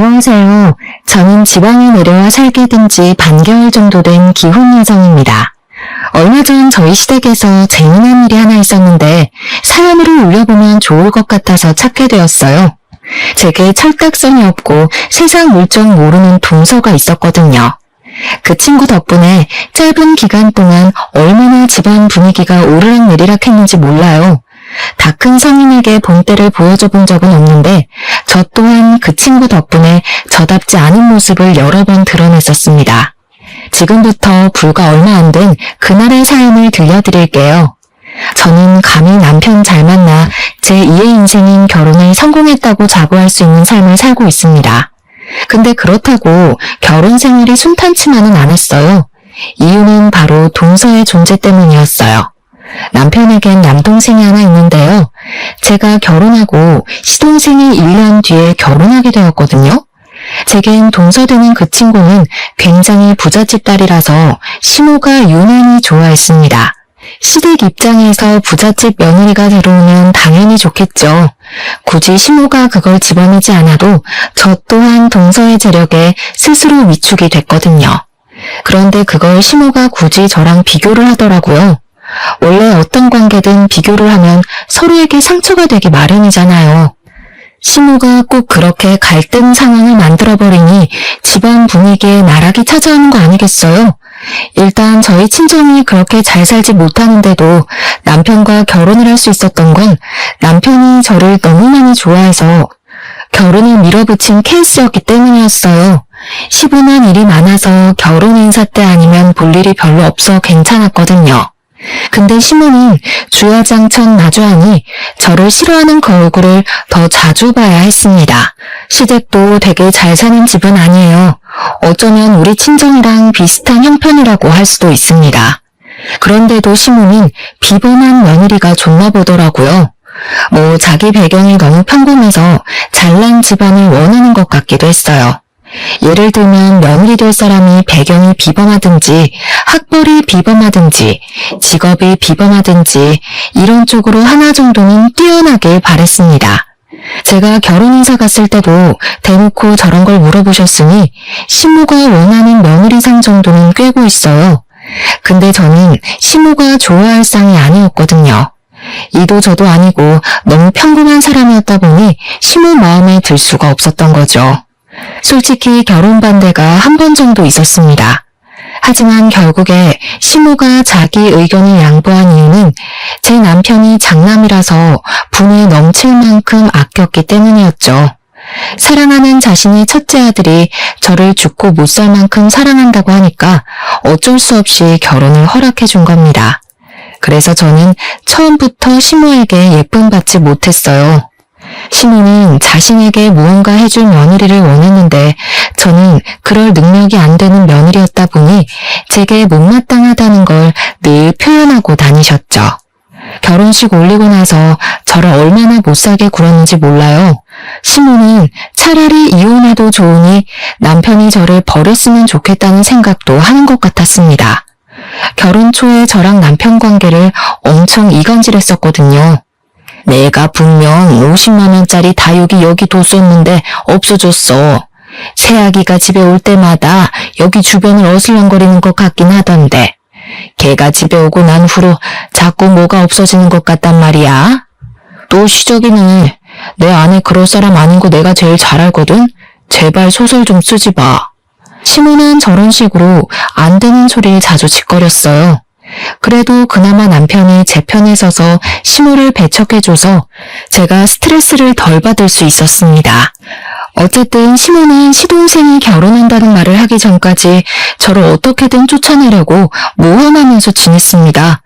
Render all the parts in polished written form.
안녕하세요. 저는 지방에 내려와 살게 된 지 반개월 정도 된 기혼 여성입니다. 얼마 전 저희 시댁에서 재미난 일이 하나 있었는데 사연으로 올려보면 좋을 것 같아서 찾게 되었어요. 제게 철딱선이 없고 세상 물정 모르는 동서가 있었거든요. 그 친구 덕분에 짧은 기간 동안 얼마나 집안 분위기가 오르락내리락 했는지 몰라요. 다 큰 성인에게 본때를 보여줘 본 적은 없는데 저 또한 그 친구 덕분에 저답지 않은 모습을 여러 번 드러냈었습니다. 지금부터 불과 얼마 안 된 그날의 사연을 들려드릴게요. 저는 감히 남편 잘 만나 제2의 인생인 결혼을 성공했다고 자부할 수 있는 삶을 살고 있습니다. 근데 그렇다고 결혼 생활이 순탄치만은 않았어요. 이유는 바로 동서의 존재 때문이었어요. 남편에겐 남동생이 하나 있는데요. 제가 결혼하고 시동생이 1년 뒤에 결혼하게 되었거든요. 제겐 동서되는 그 친구는 굉장히 부잣집 딸이라서 시모가 유난히 좋아했습니다. 시댁 입장에서 부잣집 며느리가 들어오면 당연히 좋겠죠. 굳이 시모가 그걸 집어내지 않아도 저 또한 동서의 재력에 스스로 위축이 됐거든요. 그런데 그걸 시모가 굳이 저랑 비교를 하더라고요. 원래 어떤 관계든 비교를 하면 서로에게 상처가 되기 마련이잖아요. 시모가 꼭 그렇게 갈등 상황을 만들어버리니 집안 분위기에 나락이 찾아오는 거 아니겠어요? 일단 저희 친정이 그렇게 잘 살지 못하는데도 남편과 결혼을 할 수 있었던 건 남편이 저를 너무 많이 좋아해서 결혼을 밀어붙인 케이스였기 때문이었어요. 시분한 일이 많아서 결혼 인사 때 아니면 볼 일이 별로 없어 괜찮았거든요. 근데 시모는 주야장천 마주하니 저를 싫어하는 그 얼굴을 더 자주 봐야 했습니다. 시댁도 되게 잘 사는 집은 아니에요. 어쩌면 우리 친정이랑 비슷한 형편이라고 할 수도 있습니다. 그런데도 시모는 비범한 며느리가 좋나 보더라고요. 자기 배경이 너무 평범해서 잘난 집안을 원하는 것 같기도 했어요. 예를 들면 며느리 될 사람이 배경이 비범하든지 학벌이 비범하든지 직업이 비범하든지 이런 쪽으로 하나 정도는 뛰어나길 바랬습니다. 제가 결혼 인사 갔을 때도 대놓고 저런 걸 물어보셨으니 시모가 원하는 며느리상 정도는 꿰고 있어요. 근데 저는 시모가 좋아할 상이 아니었거든요. 이도 저도 아니고 너무 평범한 사람이었다 보니 시모 마음에 들 수가 없었던 거죠. 솔직히 결혼 반대가 한 번 정도 있었습니다. 하지만 결국에 시모가 자기 의견을 양보한 이유는 제 남편이 장남이라서 분에 넘칠 만큼 아꼈기 때문이었죠. 사랑하는 자신의 첫째 아들이 저를 죽고 못 살 만큼 사랑한다고 하니까 어쩔 수 없이 결혼을 허락해 준 겁니다. 그래서 저는 처음부터 시모에게 예쁨 받지 못했어요. 시모는 자신에게 무언가 해줄 며느리를 원했는데 저는 그럴 능력이 안 되는 며느리였다 보니 제게 못마땅하다는 걸 늘 표현하고 다니셨죠. 결혼식 올리고 나서 저를 얼마나 못살게 굴었는지 몰라요. 시모는 차라리 이혼해도 좋으니 남편이 저를 버렸으면 좋겠다는 생각도 하는 것 같았습니다. 결혼 초에 저랑 남편 관계를 엄청 이간질했었거든요. 내가 분명 50만 원짜리 다육이 여기 뒀었는데 없어졌어. 새아기가 집에 올 때마다 여기 주변을 어슬렁거리는 것 같긴 하던데 걔가 집에 오고 난 후로 자꾸 뭐가 없어지는 것 같단 말이야. 또 시적이네. 내 아내 그럴 사람 아닌 거 내가 제일 잘 알거든. 제발 소설 좀 쓰지 마. 시모는 저런 식으로 안 되는 소리를 자주 짓거렸어요. 그래도 그나마 남편이 제 편에 서서 시모를 배척해줘서 제가 스트레스를 덜 받을 수 있었습니다. 어쨌든 시모는 시동생이 결혼한다는 말을 하기 전까지 저를 어떻게든 쫓아내려고 모함하면서 지냈습니다.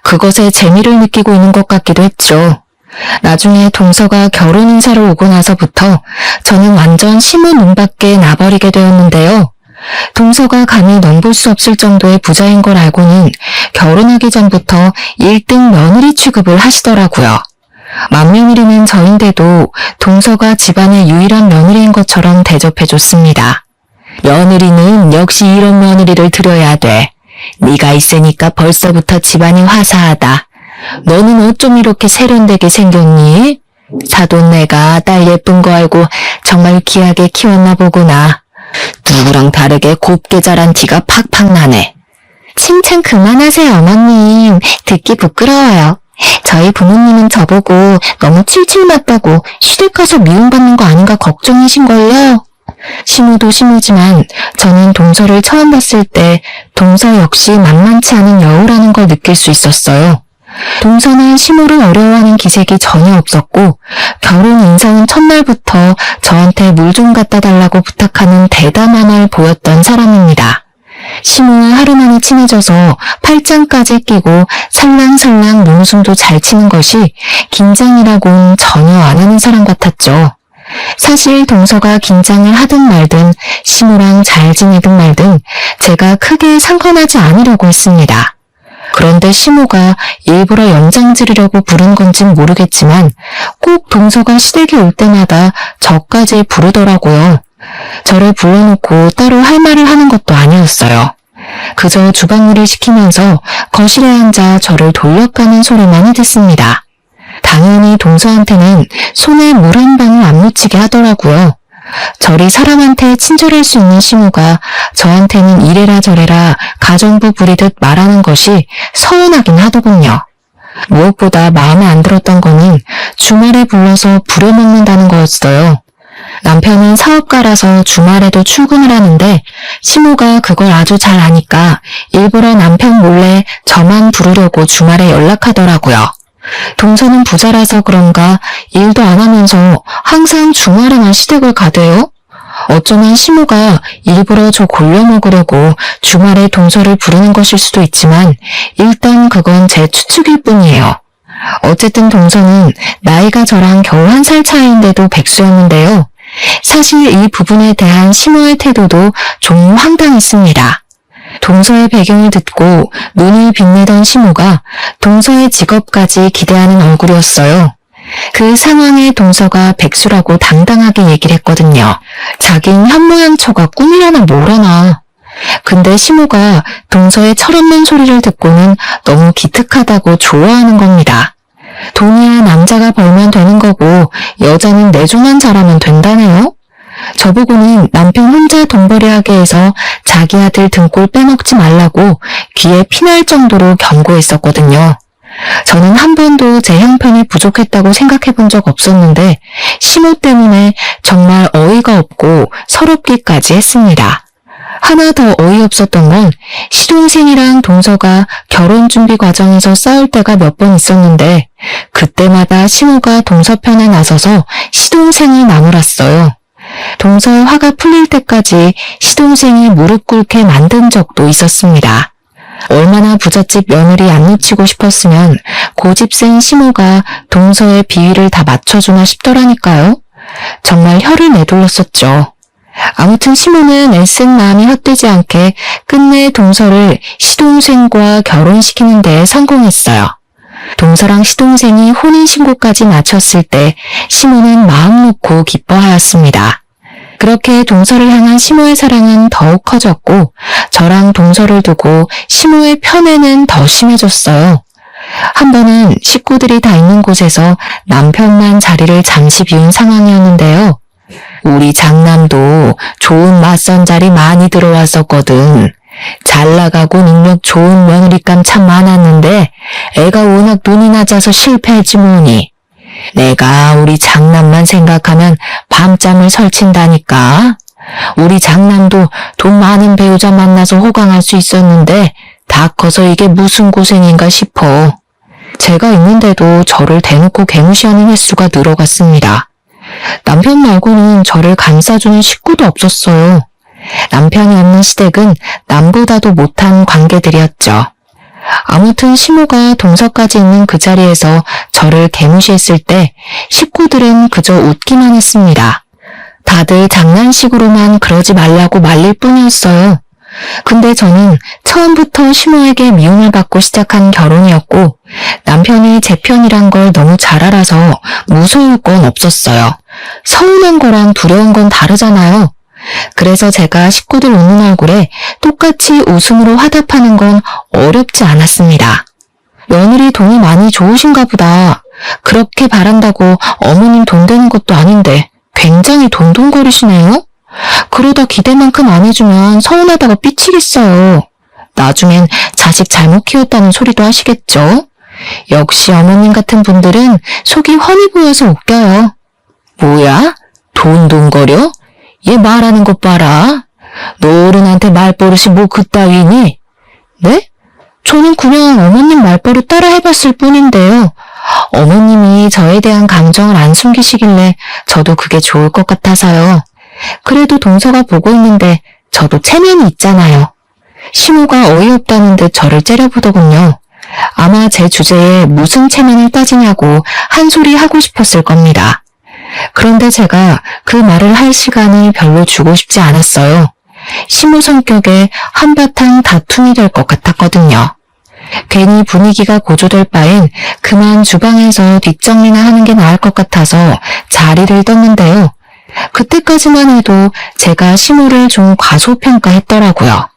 그것에 재미를 느끼고 있는 것 같기도 했죠. 나중에 동서가 결혼 인사를 오고 나서부터 저는 완전 시모 눈밖에 나버리게 되었는데요. 동서가 감히 넘볼 수 없을 정도의 부자인 걸 알고는 결혼하기 전부터 1등 며느리 취급을 하시더라고요. 맏며느리는 저인데도 동서가 집안의 유일한 며느리인 것처럼 대접해줬습니다. 며느리는 역시 이런 며느리를 들여야 돼. 네가 있으니까 벌써부터 집안이 화사하다. 너는 어쩜 이렇게 세련되게 생겼니? 사돈 내가 딸 예쁜 거 알고 정말 귀하게 키웠나 보구나. 누구랑 다르게 곱게 자란 티가 팍팍 나네. 칭찬 그만하세요, 어머님. 듣기 부끄러워요. 저희 부모님은 저보고 너무 칠칠 맞다고 시댁 가서 미움받는 거 아닌가 걱정이신걸요? 시무도 시무지만 저는 동서를 처음 봤을 때 동서 역시 만만치 않은 여우라는 걸 느낄 수 있었어요. 동서는 시무를 어려워하는 기색이 전혀 없었고 결혼 인사는 첫날부터 저한테 물 좀 갖다 달라고 부탁하는 대담함을 보였던 사람입니다. 시무와 하루 만에 친해져서 팔짱까지 끼고 살랑살랑 몸숨도 잘 치는 것이 긴장이라고는 전혀 안 하는 사람 같았죠. 사실 동서가 긴장을 하든 말든 시무랑 잘 지내든 말든 제가 크게 상관하지 않으려고 했습니다. 그런데 시무가 일부러 연장 지르려고 부른 건진 모르겠지만 꼭 동서가 시댁에 올 때마다 저까지 부르더라고요. 저를 불러놓고 따로 할 말을 하는 것도 아니었어요. 그저 주방일을 시키면서 거실에 앉아 저를 돌려가는 소리만이 듣습니다. 당연히 동서한테는 손에 물 한 방울 안 묻히게 하더라고요. 저리 사람한테 친절할 수 있는 시무가 저한테는 이래라 저래라 가정부 부리듯 말하는 것이 서운하긴 하더군요. 무엇보다 마음에 안 들었던 거는 주말에 불러서 부려먹는다는 거였어요. 남편은 사업가라서 주말에도 출근을 하는데 시무가 그걸 아주 잘 아니까 일부러 남편 몰래 저만 부르려고 주말에 연락하더라고요. 동서는 부자라서 그런가 일도 안 하면서 항상 주말에만 시댁을 가대요. 어쩌면 시무가 일부러 저 골려 먹으려고 주말에 동서를 부르는 것일 수도 있지만 일단 그건 제 추측일 뿐이에요. 어쨌든 동서는 나이가 저랑 겨우 1살 차이인데도 백수였는데요. 사실 이 부분에 대한 시무의 태도도 좀 황당했습니다. 동서의 배경을 듣고 눈을 빛내던 시무가 동서의 직업까지 기대하는 얼굴이었어요. 그 상황에 동서가 백수라고 당당하게 얘기를 했거든요. 자긴 현모양처가 꿈이라나 뭐라나. 근데 시무가 동서의 철없는 소리를 듣고는 너무 기특하다고 좋아하는 겁니다. 돈이야 남자가 벌면 되는 거고 여자는 내조만 잘하면 된다네요. 저보고는 남편 혼자 돈벌이하게 해서 자기 아들 등골 빼먹지 말라고 귀에 피날 정도로 경고했었거든요. 저는 한 번도 제 형편이 부족했다고 생각해 본 적 없었는데 시무 때문에 정말 어이가 없고 서럽기까지 했습니다. 하나 더 어이없었던 건 시동생이랑 동서가 결혼 준비 과정에서 싸울 때가 몇 번 있었는데 그때마다 시무가 동서 편에 나서서 시동생이 나무랐어요. 동서의 화가 풀릴 때까지 시동생이 무릎 꿇게 만든 적도 있었습니다. 얼마나 부잣집 며느리 안 놓치고 싶었으면 고집센 시무가 동서의 비위를 다 맞춰주나 싶더라니까요. 정말 혀를 내둘렀었죠. 아무튼 시무는 애쓴 마음이 헛되지 않게 끝내 동서를 시동생과 결혼시키는 데 성공했어요. 동서랑 시동생이 혼인신고까지 마쳤을 때 시무는 마음 놓고 기뻐하였습니다. 그렇게 동서를 향한 시무의 사랑은 더욱 커졌고 저랑 동서를 두고 시무의 편애는 더 심해졌어요. 한 번은 식구들이 다 있는 곳에서 남편만 자리를 잠시 비운 상황이었는데요. 우리 장남도 좋은 맞선 자리 많이 들어왔었거든. 잘 나가고 능력 좋은 며느리감 참 많았는데 애가 워낙 눈이 낮아서 실패했지 뭐니. 내가 우리 장남만 생각하면 밤잠을 설친다니까. 우리 장남도 돈 많은 배우자 만나서 호강할 수 있었는데 다 커서 이게 무슨 고생인가 싶어. 제가 있는데도 저를 대놓고 개무시하는 횟수가 늘어갔습니다. 남편 말고는 저를 감싸주는 식구도 없었어요. 남편이 없는 시댁은 남보다도 못한 관계들이었죠. 아무튼 시무가 동서까지 있는 그 자리에서 저를 개무시했을 때 식구들은 그저 웃기만 했습니다. 다들 장난식으로만 그러지 말라고 말릴 뿐이었어요. 근데 저는 처음부터 시무에게 미움을 받고 시작한 결혼이었고 남편이 제 편이란 걸 너무 잘 알아서 무서울 건 없었어요. 서운한 거랑 두려운 건 다르잖아요. 그래서 제가 식구들 웃는 얼굴에 똑같이 웃음으로 화답하는 건 어렵지 않았습니다. 며느리 돈이 많이 좋으신가 보다. 그렇게 바란다고 어머님 돈 되는 것도 아닌데 굉장히 돈돈거리시네요. 그러다 기대만큼 안 해주면 서운하다고 삐치겠어요. 나중엔 자식 잘못 키웠다는 소리도 하시겠죠? 역시 어머님 같은 분들은 속이 훤히 보여서 웃겨요. 뭐야? 돈돈거려? 얘 말하는 것 봐라. 너 어른한테 말버릇이 뭐 그따위니? 네? 저는 그냥 어머님 말버릇 따라 해봤을 뿐인데요. 어머님이 저에 대한 감정을 안 숨기시길래 저도 그게 좋을 것 같아서요. 그래도 동서가 보고 있는데 저도 체면이 있잖아요. 시모가 어이없다는 듯 저를 째려보더군요. 아마 제 주제에 무슨 체면을 따지냐고 한 소리 하고 싶었을 겁니다. 그런데 제가 그 말을 할 시간을 별로 주고 싶지 않았어요. 시모 성격에 한바탕 다툼이 될 것 같았거든요. 괜히 분위기가 고조될 바엔 그만 주방에서 뒷정리나 하는 게 나을 것 같아서 자리를 떴는데요. 그때까지만 해도 제가 시모를 좀 과소평가했더라고요.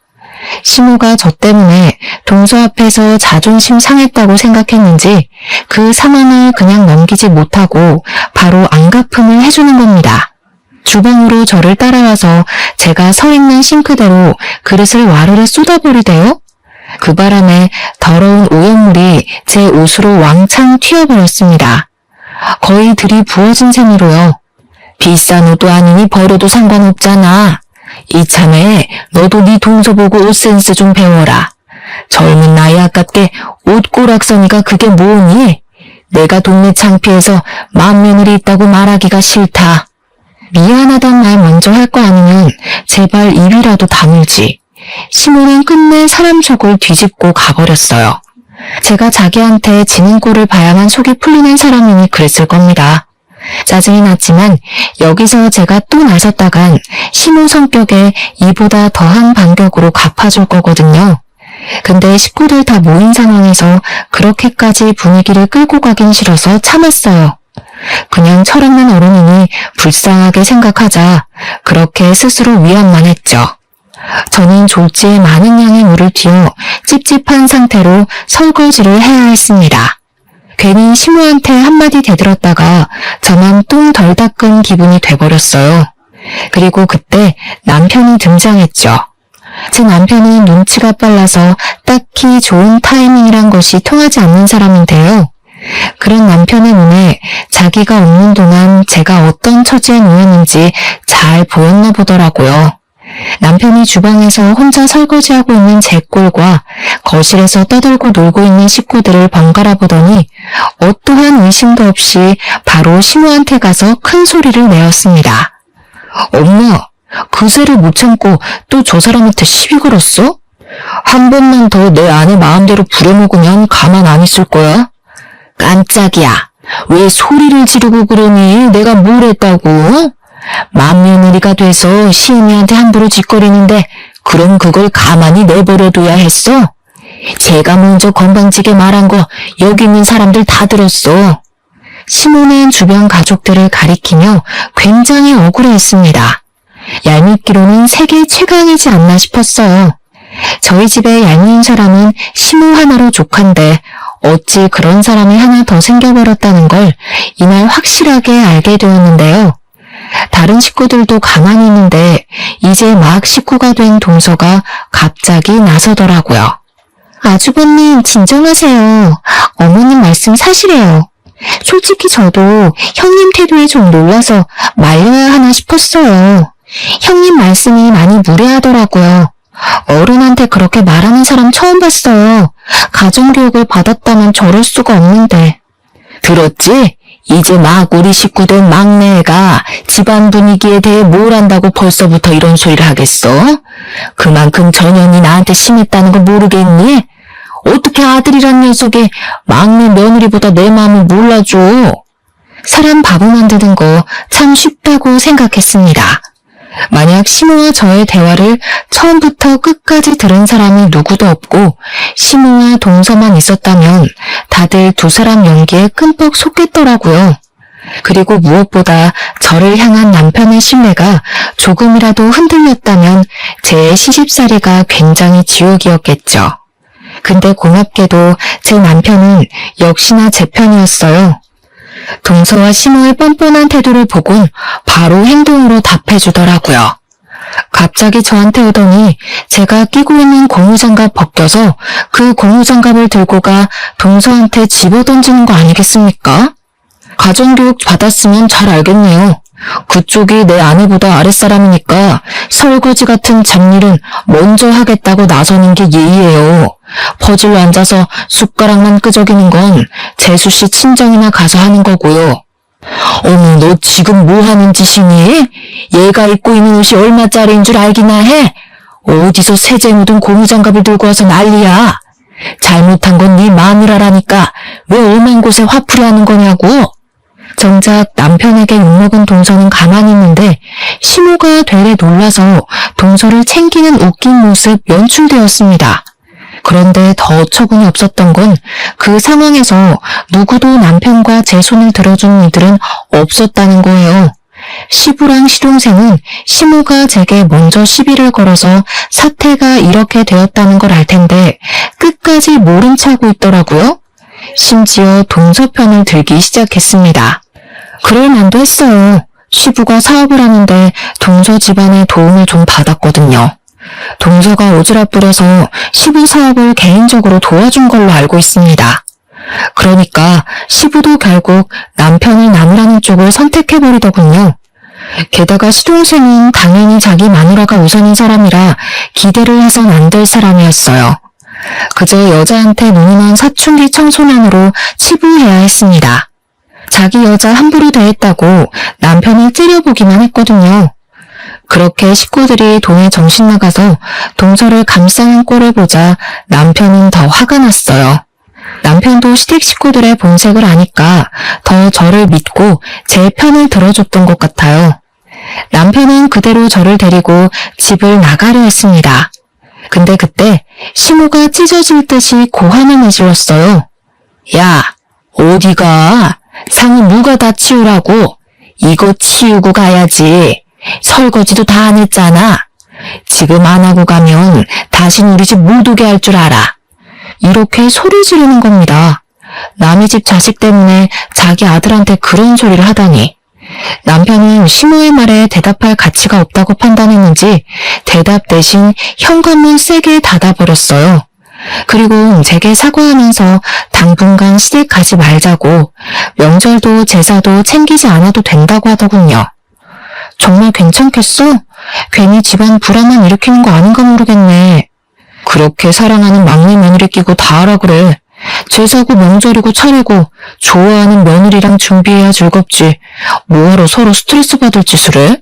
시모가 저 때문에 동서 앞에서 자존심 상했다고 생각했는지 그 상황을 그냥 넘기지 못하고 바로 안갚음을 해주는 겁니다. 주방으로 저를 따라와서 제가 서 있는 싱크대로 그릇을 와르르 쏟아버리대요. 그 바람에 더러운 오염물이 제 옷으로 왕창 튀어버렸습니다. 거의 들이부어진 셈이로요. 비싼 옷도 아니니 버려도 상관없잖아. 이참에 너도 네 동서 보고 옷 센스 좀 배워라. 젊은 나이 아깝게 옷 꼬락서니까 그게 뭐니? 내가 동네 창피해서 맏며느리 있다고 말하기가 싫다. 미안하단 말 먼저 할 거 아니면 제발 입이라도 다물지. 시모는 끝내 사람 속을 뒤집고 가버렸어요. 제가 자기한테 지는 꼴을 봐야만 속이 풀리는 사람이니 그랬을 겁니다. 짜증이 났지만 여기서 제가 또 나섰다간 시모 성격에 이보다 더한 반격으로 갚아줄 거거든요. 근데 식구들 다 모인 상황에서 그렇게까지 분위기를 끌고 가긴 싫어서 참았어요. 그냥 철없는 어른이니 불쌍하게 생각하자 그렇게 스스로 위안만 했죠. 저는 졸지에 많은 양의 물을 튀어 찝찝한 상태로 설거지를 해야 했습니다. 괜히 시모한테 한마디 대들었다가 저만 똥 덜 닦은 기분이 돼버렸어요. 그리고 그때 남편이 등장했죠. 제 남편은 눈치가 빨라서 딱히 좋은 타이밍이란 것이 통하지 않는 사람인데요. 그런 남편의 눈에 자기가 없는 동안 제가 어떤 처지에 놓였는지 잘 보였나 보더라고요. 남편이 주방에서 혼자 설거지하고 있는 제 꼴과 거실에서 떠들고 놀고 있는 식구들을 번갈아 보더니 어떠한 의심도 없이 바로 시모한테 가서 큰 소리를 내었습니다. 엄마, 그새를 못 참고 또 저 사람한테 시비 걸었어? 한 번만 더 내 아내 마음대로 부려먹으면 가만 안 있을 거야? 깜짝이야. 왜 소리를 지르고 그러니? 내가 뭘 했다고? 맏며느리가 돼서 시어미한테 함부로 짓거리는데 그럼 그걸 가만히 내버려둬야 했어? 제가 먼저 건방지게 말한 거 여기 있는 사람들 다 들었어. 시모는 주변 가족들을 가리키며 굉장히 억울해했습니다. 얄밉기로는 세계 최강이지 않나 싶었어요. 저희 집에 얄미운 사람은 시모 하나로 족한데 어찌 그런 사람이 하나 더 생겨버렸다는 걸 이날 확실하게 알게 되었는데요. 다른 식구들도 가만히 있는데 이제 막 식구가 된 동서가 갑자기 나서더라고요. 아주버님 진정하세요. 어머님 말씀 사실이에요. 솔직히 저도 형님 태도에 좀 놀라서 말려야 하나 싶었어요. 형님 말씀이 많이 무례하더라고요. 어른한테 그렇게 말하는 사람 처음 봤어요. 가정교육을 받았다면 저럴 수가 없는데. 들었지? 이제 막 우리 식구 된 막내가 집안 분위기에 대해 뭘 안다고 벌써부터 이런 소리를 하겠어? 그만큼 전현이 나한테 심했다는 거 모르겠니? 어떻게 아들이란 녀석이 막내 며느리보다 내 마음을 몰라줘? 사람 바보 만드는 거 참 쉽다고 생각했습니다. 만약 시모와 저의 대화를 처음부터 끝까지 들은 사람이 누구도 없고 시모와 동서만 있었다면 다들 두 사람 연기에 끔뻑 속겠더라고요. 그리고 무엇보다 저를 향한 남편의 신뢰가 조금이라도 흔들렸다면 제 시집살이가 굉장히 지옥이었겠죠. 근데 고맙게도 제 남편은 역시나 제 편이었어요. 동서와 시모의 뻔뻔한 태도를 보곤 바로 행동으로 답해주더라고요. 갑자기 저한테 오더니 제가 끼고 있는 고무장갑 벗겨서 그 고무장갑을 들고 가 동서한테 집어던지는 거 아니겠습니까? 가정교육 받았으면 잘 알겠네요. 그쪽이 내 아내보다 아랫사람이니까 설거지 같은 잡일은 먼저 하겠다고 나서는 게 예의예요. 퍼질러 앉아서 숟가락만 끄적이는 건 재수씨 친정이나 가서 하는 거고요. 어머, 너 지금 뭐 하는 짓이니? 얘가 입고 있는 옷이 얼마짜리인 줄 알기나 해? 어디서 세제 묻은 고무장갑을 들고 와서 난리야. 잘못한 건 네 마누라라니까 왜 오만 곳에 화풀이 하는 거냐고. 정작 남편에게 욕먹은 동서는 가만히 있는데 시모가 되레 놀라서 동서를 챙기는 웃긴 모습 연출되었습니다. 그런데 더 어처구니 없었던 건 그 상황에서 누구도 남편과 제 손을 들어준 이들은 없었다는 거예요. 시부랑 시동생은 시모가 제게 먼저 시비를 걸어서 사태가 이렇게 되었다는 걸 알 텐데 끝까지 모른 체 하고 있더라고요. 심지어 동서 편을 들기 시작했습니다. 그럴 만도 했어요. 시부가 사업을 하는데 동서 집안의 도움을 좀 받았거든요. 동서가 오지랖 부려서 시부 사업을 개인적으로 도와준 걸로 알고 있습니다. 그러니까 시부도 결국 남편을 나무라는 쪽을 선택해버리더군요. 게다가 시동생은 당연히 자기 마누라가 우선인 사람이라 기대를 해선 안 될 사람이었어요. 그저 여자한테 눈이 먼 사춘기 청소년으로 치부해야 했습니다. 자기 여자 함부로 대했다고 남편을 찌려보기만 했거든요. 그렇게 식구들이 돈에 정신 나가서 동서를 감싸는 꼴을 보자 남편은 더 화가 났어요. 남편도 시댁 식구들의 본색을 아니까 더 저를 믿고 제 편을 들어줬던 것 같아요. 남편은 그대로 저를 데리고 집을 나가려 했습니다. 근데 그때 시모가 찢어질 듯이 고함을 내질렀어요. 야, 어디가? 상은 누가 다 치우라고? 이거 치우고 가야지. 설거지도 다 안 했잖아. 지금 안 하고 가면 다신 우리 집 못 오게 할 줄 알아. 이렇게 소리 지르는 겁니다. 남의 집 자식 때문에 자기 아들한테 그런 소리를 하다니. 남편은 시모의 말에 대답할 가치가 없다고 판단했는지 대답 대신 현관문 세게 닫아버렸어요. 그리고 제게 사과하면서 당분간 시댁 가지 말자고 명절도 제사도 챙기지 않아도 된다고 하더군요. 정말 괜찮겠어? 괜히 집안 불화만 일으키는 거 아닌가 모르겠네. 그렇게 사랑하는 막내 며느리 끼고 다 하라 그래. 제사고 명절이고 차례고 좋아하는 며느리랑 준비해야 즐겁지. 뭐하러 서로 스트레스 받을 짓을 해?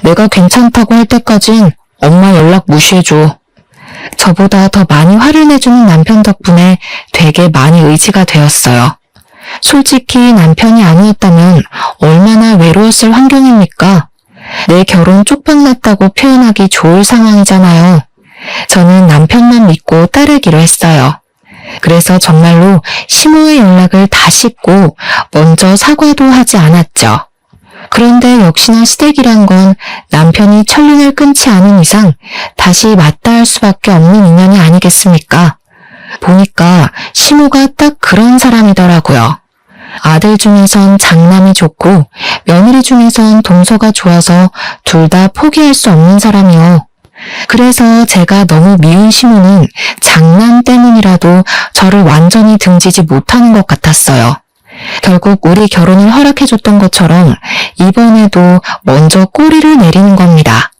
내가 괜찮다고 할 때까진 엄마 연락 무시해줘. 저보다 더 많이 화를 내주는 남편 덕분에 되게 많이 의지가 되었어요. 솔직히 남편이 아니었다면 얼마나 외로웠을 환경입니까? 내 결혼 쪽박났다고 표현하기 좋을 상황이잖아요. 저는 남편만 믿고 따르기로 했어요. 그래서 정말로 시모의 연락을 다 씹고 먼저 사과도 하지 않았죠. 그런데 역시나 시댁이란 건 남편이 천륜을 끊지 않은 이상 다시 맞닿을 수밖에 없는 인연이 아니겠습니까? 보니까 시모가 딱 그런 사람이더라고요. 아들 중에선 장남이 좋고 며느리 중에선 동서가 좋아서 둘 다 포기할 수 없는 사람이요. 그래서 제가 너무 미운 시모는 장남 때문이라도 저를 완전히 등지지 못하는 것 같았어요. 결국 우리 결혼을 허락해줬던 것처럼 이번에도 먼저 꼬리를 내리는 겁니다.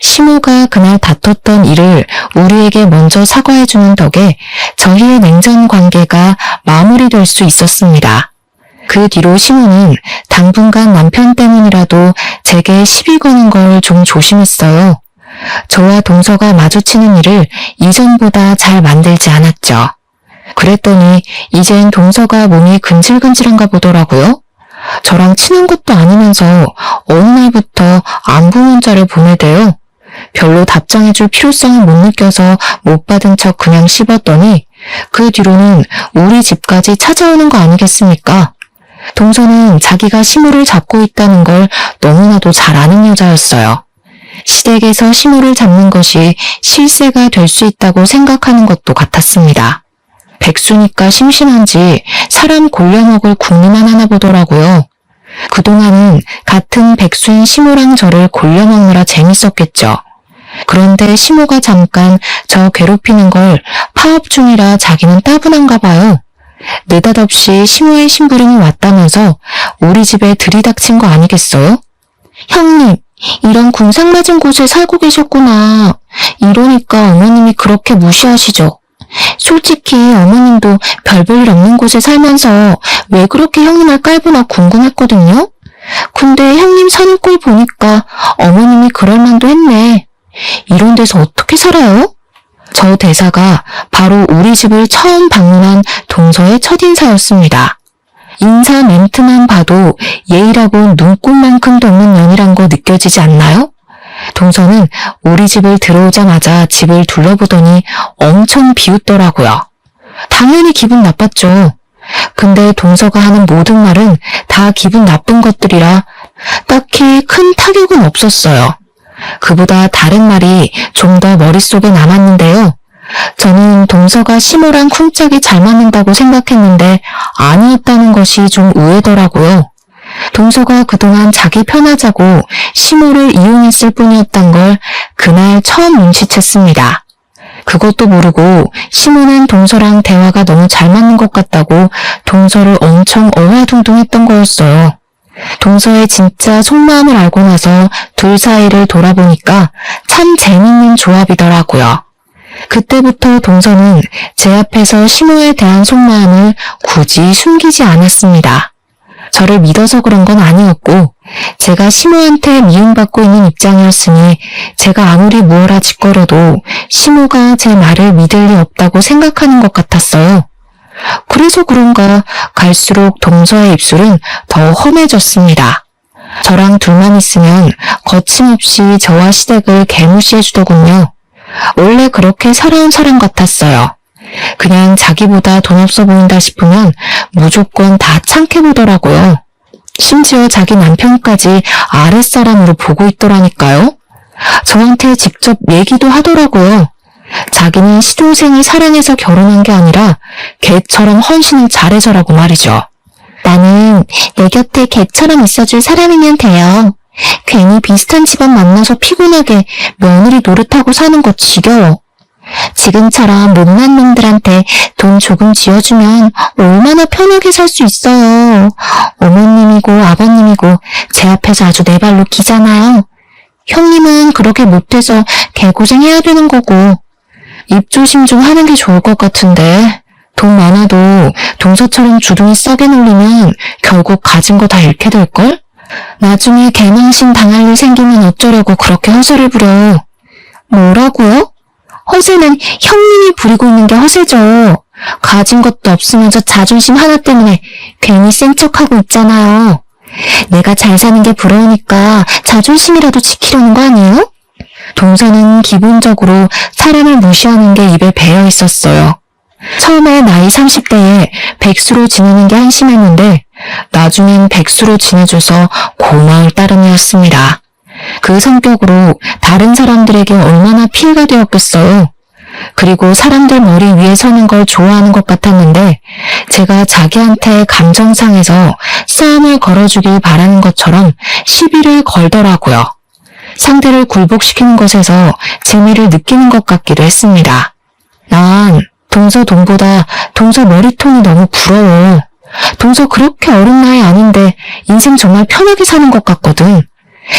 시모가 그날 다퉜던 일을 우리에게 먼저 사과해주는 덕에 저희의 냉전 관계가 마무리될 수 있었습니다. 그 뒤로 시모는 당분간 남편 때문이라도 제게 시비 거는 걸 좀 조심했어요. 저와 동서가 마주치는 일을 이전보다 잘 만들지 않았죠. 그랬더니 이젠 동서가 몸이 근질근질한가 보더라고요. 저랑 친한 것도 아니면서 어느 날부터 안부 문자를 보내대요. 별로 답장해줄 필요성을 못 느껴서 못 받은 척 그냥 씹었더니 그 뒤로는 우리 집까지 찾아오는 거 아니겠습니까? 동서는 자기가 시모를 잡고 있다는 걸 너무나도 잘 아는 여자였어요. 시댁에서 시모를 잡는 것이 실세가 될 수 있다고 생각하는 것도 같았습니다. 백수니까 심심한지 사람 골려먹을 궁리만 하나 보더라고요. 그동안은 같은 백수인 시모랑 저를 골려먹느라 재밌었겠죠. 그런데 시모가 잠깐 저 괴롭히는 걸 파업 중이라 자기는 따분한가 봐요. 느닷없이 시모의 심부름이 왔다면서 우리 집에 들이닥친 거 아니겠어요? 형님, 이런 궁상맞은 곳에 살고 계셨구나. 이러니까 어머님이 그렇게 무시하시죠. 솔직히 어머님도 별 볼 일 없는 곳에 살면서 왜 그렇게 형님을 깔보나 궁금했거든요. 근데 형님 사는 꼴 보니까 어머님이 그럴 만도 했네. 이런 데서 어떻게 살아요? 저 대사가 바로 우리 집을 처음 방문한 동서의 첫인사였습니다. 인사 멘트만 봐도 예의라고 눈꼽만큼도 없는 년이란 거 느껴지지 않나요? 동서는 우리 집을 들어오자마자 집을 둘러보더니 엄청 비웃더라고요. 당연히 기분 나빴죠. 근데 동서가 하는 모든 말은 다 기분 나쁜 것들이라 딱히 큰 타격은 없었어요. 그보다 다른 말이 좀 더 머릿속에 남았는데요. 저는 동서가 시모랑 쿵짝이 잘 맞는다고 생각했는데 아니었다는 것이 좀 의외더라고요. 동서가 그동안 자기 편하자고 시모를 이용했을 뿐이었던 걸 그날 처음 눈치챘습니다. 그것도 모르고 시모는 동서랑 대화가 너무 잘 맞는 것 같다고 동서를 엄청 어화둥둥했던 거였어요. 동서의 진짜 속마음을 알고 나서 둘 사이를 돌아보니까 참 재밌는 조합이더라고요. 그때부터 동서는 제 앞에서 시모에 대한 속마음을 굳이 숨기지 않았습니다. 저를 믿어서 그런 건 아니었고 제가 시모한테 미움받고 있는 입장이었으니 제가 아무리 무어라 짓거려도 시모가 제 말을 믿을 리 없다고 생각하는 것 같았어요. 그래서 그런가 갈수록 동서의 입술은 더 험해졌습니다. 저랑 둘만 있으면 거침없이 저와 시댁을 개무시해주더군요. 원래 그렇게 살아온 사람 같았어요. 그냥 자기보다 돈 없어 보인다 싶으면 무조건 다 창캐 보더라고요. 심지어 자기 남편까지 아랫사람으로 보고 있더라니까요. 저한테 직접 얘기도 하더라고요. 자기는 시동생이 사랑해서 결혼한 게 아니라 개처럼 헌신을 잘해서라고 말이죠. 나는 내 곁에 개처럼 있어줄 사람이면 돼요. 괜히 비슷한 집안 만나서 피곤하게 며느리 노릇하고 사는 거 지겨워. 지금처럼 못난 놈들한테 돈 조금 쥐어주면 얼마나 편하게 살 수 있어요. 어머님이고 아버님이고 제 앞에서 아주 내 발로 기잖아요. 형님은 그렇게 못돼서 개고생해야 되는 거고. 입조심 좀 하는 게 좋을 것 같은데 돈 많아도 동서처럼 주둥이 싸게 놀리면 결국 가진 거 다 잃게 될걸? 나중에 개망신 당할 일 생기면 어쩌려고 그렇게 허세를 부려. 뭐라고요? 허세는 형님이 부리고 있는 게 허세죠. 가진 것도 없으면서 자존심 하나 때문에 괜히 센 척하고 있잖아요. 내가 잘 사는 게 부러우니까 자존심이라도 지키려는 거 아니에요? 동서는 기본적으로 사람을 무시하는 게 입에 배어 있었어요. 처음에 나이 30대에 백수로 지내는 게 한심했는데 나중엔 백수로 지내줘서 고마울 따름이었습니다. 그 성격으로 다른 사람들에게 얼마나 피해가 되었겠어요. 그리고 사람들 머리 위에 서는 걸 좋아하는 것 같았는데 제가 자기한테 감정상해서 싸움을 걸어주길 바라는 것처럼 시비를 걸더라고요. 상대를 굴복시키는 것에서 재미를 느끼는 것 같기도 했습니다. 난 동서 돈보다 동서 머리통이 너무 부러워. 동서 그렇게 어린 나이 아닌데 인생 정말 편하게 사는 것 같거든.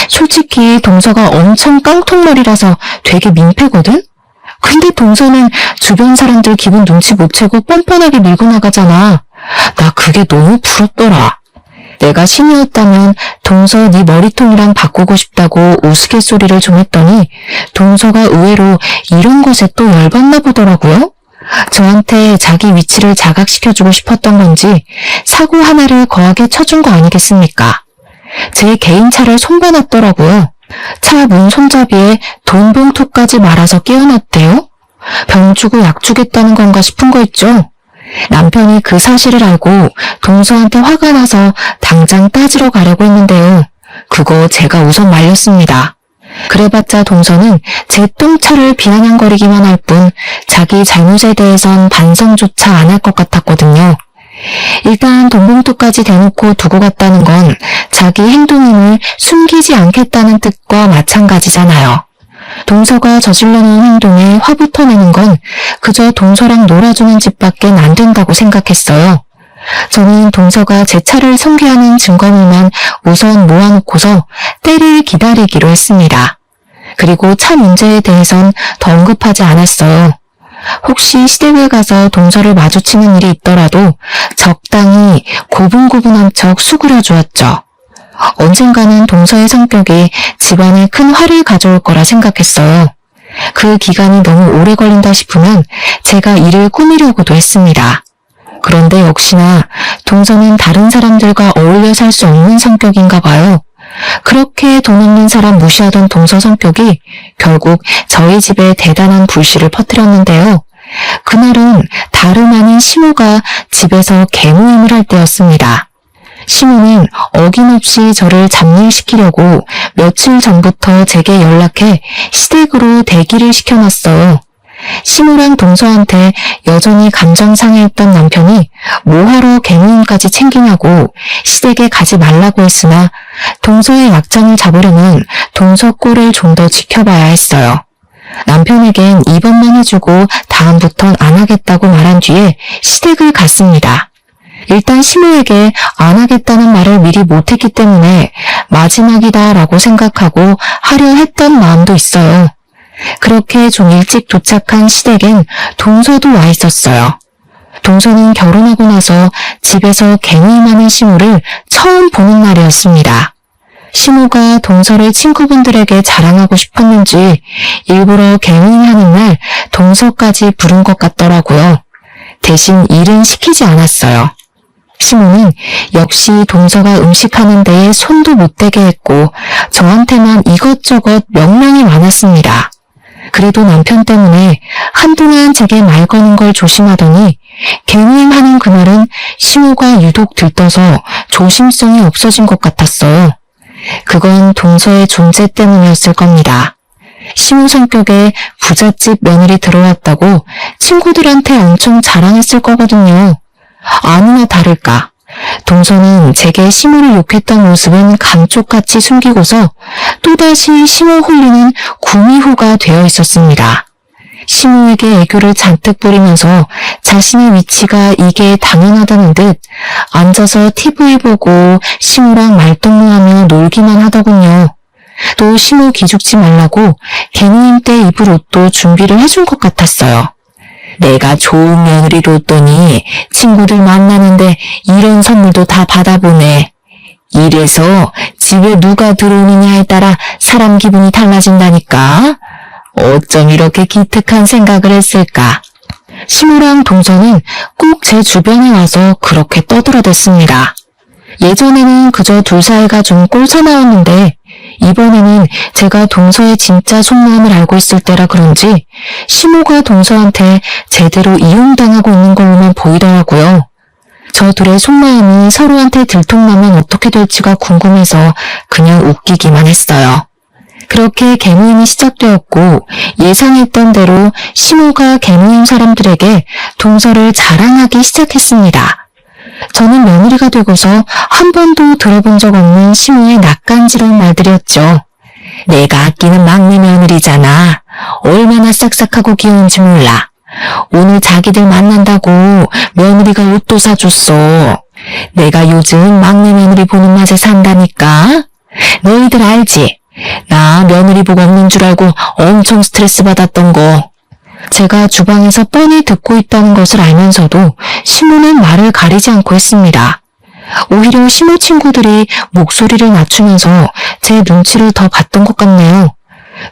솔직히 동서가 엄청 깡통머리라서 되게 민폐거든? 근데 동서는 주변 사람들 기분 눈치 못 채고 뻔뻔하게 밀고 나가잖아. 나 그게 너무 부럽더라. 내가 신이었다면 동서 네 머리통이랑 바꾸고 싶다고 우스갯소리를 좀 했더니 동서가 의외로 이런 것에 또 열받나 보더라고요. 저한테 자기 위치를 자각시켜주고 싶었던 건지 사고 하나를 거하게 쳐준 거 아니겠습니까? 제 개인차를 손봐놨더라고요. 차 문 손잡이에 돈 봉투까지 말아서 끼워놨대요. 병 주고 약 주겠다는 건가 싶은 거 있죠. 남편이 그 사실을 알고 동서한테 화가 나서 당장 따지러 가려고 했는데요. 그거 제가 우선 말렸습니다. 그래봤자 동서는 제 똥차를 비아냥거리기만 할 뿐 자기 잘못에 대해선 반성조차 안 할 것 같았거든요. 일단 돈봉투까지 대놓고 두고 갔다는 건 자기 행동임을 숨기지 않겠다는 뜻과 마찬가지잖아요. 동서가 저질러놓은 행동에 화부터 내는 건 그저 동서랑 놀아주는 집밖엔 안 된다고 생각했어요. 저는 동서가 제 차를 성기하는 증거물만 우선 모아놓고서 때를 기다리기로 했습니다. 그리고 차 문제에 대해선 더 언급하지 않았어요. 혹시 시댁에 가서 동서를 마주치는 일이 있더라도 적당히 고분고분한 척 수그려 주었죠. 언젠가는 동서의 성격이 집안에 큰 화를 가져올 거라 생각했어요. 그 기간이 너무 오래 걸린다 싶으면 제가 일을 꾸미려고도 했습니다. 그런데 역시나 동서는 다른 사람들과 어울려 살 수 없는 성격인가 봐요. 그렇게 돈 없는 사람 무시하던 동서 성격이 결국 저희 집에 대단한 불씨를 퍼뜨렸는데요. 그날은 다름 아닌 시모가 집에서 개모임을 할 때였습니다. 시모는 어김없이 저를 잡일시키려고 며칠 전부터 제게 연락해 시댁으로 대기를 시켜놨어요. 시모랑 동서한테 여전히 감정 상해했던 남편이 뭐하러 개모임까지 챙기냐고 시댁에 가지 말라고 했으나 동서의 약점을 잡으려면 동서 꼴을 좀 더 지켜봐야 했어요. 남편에겐 이번만 해주고 다음부턴 안 하겠다고 말한 뒤에 시댁을 갔습니다. 일단 시모에게 안 하겠다는 말을 미리 못했기 때문에 마지막이다라고 생각하고 하려 했던 마음도 있어요. 그렇게 좀 일찍 도착한 시댁엔 동서도 와 있었어요. 동서는 결혼하고 나서 집에서 개모임하는 시모를 처음 보는 날이었습니다. 시모가 동서를 친구분들에게 자랑하고 싶었는지 일부러 개모임하는 날 동서까지 부른 것 같더라고요. 대신 일은 시키지 않았어요. 시모는 역시 동서가 음식하는 데에 손도 못 대게 했고 저한테만 이것저것 명령이 많았습니다. 그래도 남편 때문에 한동안 제게 말 거는 걸 조심하더니 개모임하는 그날은 시모가 유독 들떠서 조심성이 없어진 것 같았어요. 그건 동서의 존재 때문이었을 겁니다. 시모 성격에 부잣집 며느리 들어왔다고 친구들한테 엄청 자랑했을 거거든요. 아니나 다를까. 동서는 제게 시모를 욕했던 모습은 감쪽같이 숨기고서 또다시 시모 홀리는 구미호가 되어 있었습니다. 시모에게 애교를 잔뜩 부리면서 자신의 위치가 이게 당연하다는 듯 앉아서 TV 보고 시모랑 말동무하며 놀기만 하더군요. 또 시모 기죽지 말라고 개모임 때 입을 옷도 준비를 해준 것 같았어요. 내가 좋은 며느리로 뒀더니 친구들 만나는데 이런 선물도 다 받아보네. 이래서 집에 누가 들어오느냐에 따라 사람 기분이 달라진다니까. 어쩜 이렇게 기특한 생각을 했을까. 시모랑 동서는 꼭 제 주변에 와서 그렇게 떠들어댔습니다. 예전에는 그저 둘 사이가 좀 꼴사나웠는데 이번에는 제가 동서의 진짜 속마음을 알고 있을 때라 그런지 시모가 동서한테 제대로 이용당하고 있는 걸로만 보이더라고요. 저 둘의 속마음이 서로한테 들통나면 어떻게 될지가 궁금해서 그냥 웃기기만 했어요. 그렇게 개모임이 시작되었고 예상했던 대로 시모가 개모임 사람들에게 동서를 자랑하기 시작했습니다. 저는 며느리가 되고서 한 번도 들어본 적 없는 시모의 낯간지러운 말들이었죠. 내가 아끼는 막내 며느리잖아. 얼마나 싹싹하고 귀여운지 몰라. 오늘 자기들 만난다고 며느리가 옷도 사줬어. 내가 요즘 막내 며느리 보는 맛에 산다니까. 너희들 알지? 나 며느리 복 없는 줄 알고 엄청 스트레스 받았던 거. 제가 주방에서 뻔히 듣고 있다는 것을 알면서도 시모는 말을 가리지 않고 했습니다. 오히려 시모 친구들이 목소리를 낮추면서 제 눈치를 더 봤던 것 같네요.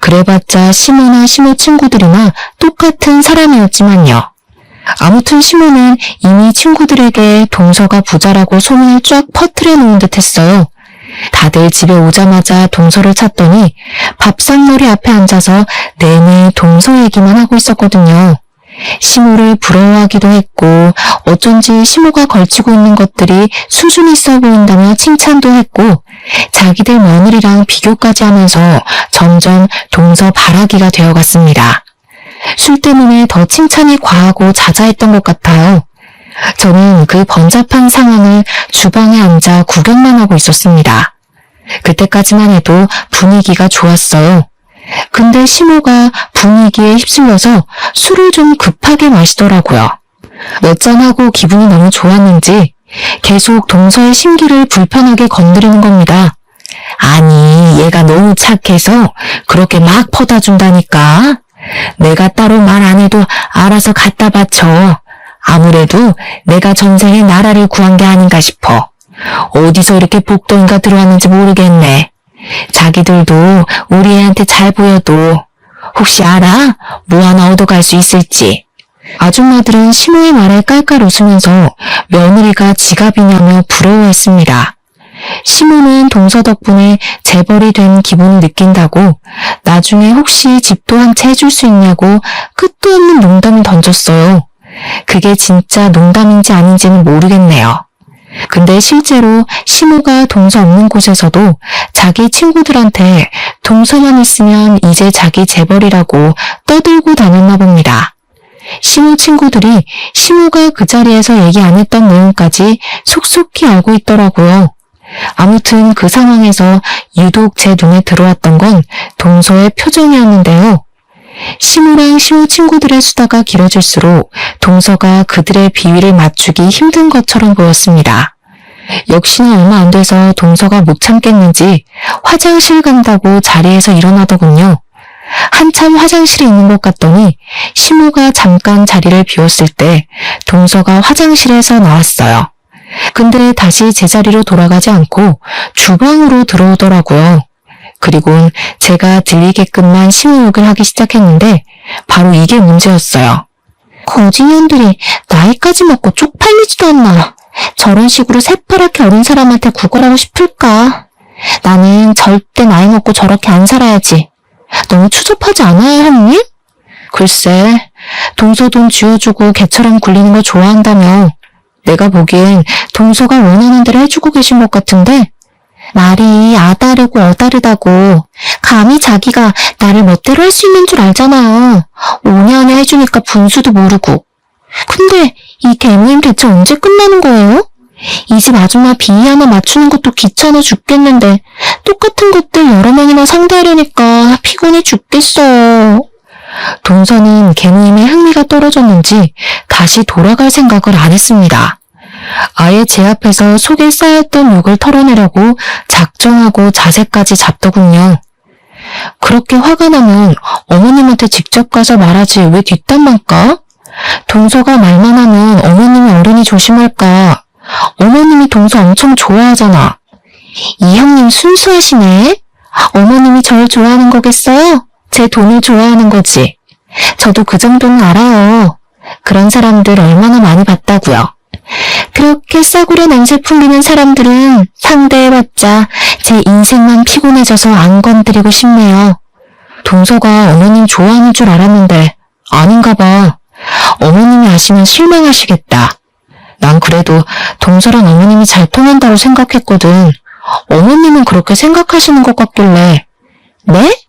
그래봤자 시모나 시모 친구들이나 똑같은 사람이었지만요. 아무튼 시모는 이미 친구들에게 동서가 부자라고 소문을 쫙 퍼뜨려 놓은 듯 했어요. 다들 집에 오자마자 동서를 찾더니 밥상머리 앞에 앉아서 내내 동서 얘기만 하고 있었거든요. 시모를 부러워하기도 했고 어쩐지 시모가 걸치고 있는 것들이 수준 있어 보인다며 칭찬도 했고 자기들 며느리랑 비교까지 하면서 점점 동서 바라기가 되어갔습니다. 술 때문에 더 칭찬이 과하고 자자했던 것 같아요. 저는 그 번잡한 상황을 주방에 앉아 구경만 하고 있었습니다. 그때까지만 해도 분위기가 좋았어요. 근데 시모가 분위기에 휩쓸려서 술을 좀 급하게 마시더라고요. 몇 잔하고 기분이 너무 좋았는지 계속 동서의 심기를 불편하게 건드리는 겁니다. 아니, 얘가 너무 착해서 그렇게 막 퍼다 준다니까. 내가 따로 말 안 해도 알아서 갖다 바쳐. 아무래도 내가 전생에 나라를 구한 게 아닌가 싶어. 어디서 이렇게 복덩이가 들어왔는지 모르겠네. 자기들도 우리 애한테 잘 보여도 혹시 알아? 뭐 하나 얻어갈 수 있을지. 아줌마들은 시모의 말에 깔깔 웃으면서 며느리가 지갑이냐며 부러워했습니다. 시모는 동서 덕분에 재벌이 된 기분을 느낀다고 나중에 혹시 집도 한 채 해줄 수 있냐고 끝도 없는 농담을 던졌어요. 그게 진짜 농담인지 아닌지는 모르겠네요. 근데 실제로 시모가 동서 없는 곳에서도 자기 친구들한테 동서만 있으면 이제 자기 재벌이라고 떠들고 다녔나 봅니다. 시모 친구들이 시모가 그 자리에서 얘기 안 했던 내용까지 속속히 알고 있더라고요. 아무튼 그 상황에서 유독 제 눈에 들어왔던 건 동서의 표정이었는데요. 시모랑 시모 친구들의 수다가 길어질수록 동서가 그들의 비위를 맞추기 힘든 것처럼 보였습니다. 역시나 얼마 안 돼서 동서가 못 참겠는지 화장실 간다고 자리에서 일어나더군요. 한참 화장실에 있는 것 같더니 시모가 잠깐 자리를 비웠을 때 동서가 화장실에서 나왔어요. 근데 다시 제자리로 돌아가지 않고 주방으로 들어오더라고요. 그리고 제가 들리게끔만 시모욕을 하기 시작했는데 바로 이게 문제였어요. 거지년들이 나이까지 먹고 쪽팔리지도 않나. 저런 식으로 새파랗게 어린 사람한테 구걸하고 싶을까? 나는 절대 나이 먹고 저렇게 안 살아야지. 너무 추접하지 않아요, 형님? 글쎄, 동서 돈 쥐어주고 개처럼 굴리는 거 좋아한다며 내가 보기엔 동서가 원하는 대로 해주고 계신 것 같은데 말이 아다르고 어다르다고. 감히 자기가 나를 멋대로 할 수 있는 줄 알잖아요. 5년에 해주니까 분수도 모르고. 근데 이 개모임 대체 언제 끝나는 거예요? 이 집 아줌마 비위 하나 맞추는 것도 귀찮아 죽겠는데 똑같은 것들 여러 명이나 상대하려니까 피곤해 죽겠어요. 동서는 개모임에 흥미가 떨어졌는지 다시 돌아갈 생각을 안 했습니다. 아예 제 앞에서 속에 쌓였던 욕을 털어내려고 작정하고 자세까지 잡더군요. 그렇게 화가 나면 어머님한테 직접 가서 말하지 왜 뒷담만 까? 동서가 말만 하면 어머님이 어른이 조심할까. 어머님이 동서 엄청 좋아하잖아. 이 형님 순수하시네. 어머님이 절 좋아하는 거겠어요? 제 돈을 좋아하는 거지. 저도 그 정도는 알아요. 그런 사람들 얼마나 많이 봤다고요. 그렇게 싸구려 냄새 풍기는 사람들은 상대해봤자 제 인생만 피곤해져서 안 건드리고 싶네요. 동서가 어머님 좋아하는 줄 알았는데 아닌가 봐. 어머님이 아시면 실망하시겠다. 난 그래도 동서랑 어머님이 잘 통한다고 생각했거든. 어머님은 그렇게 생각하시는 것 같길래. 네?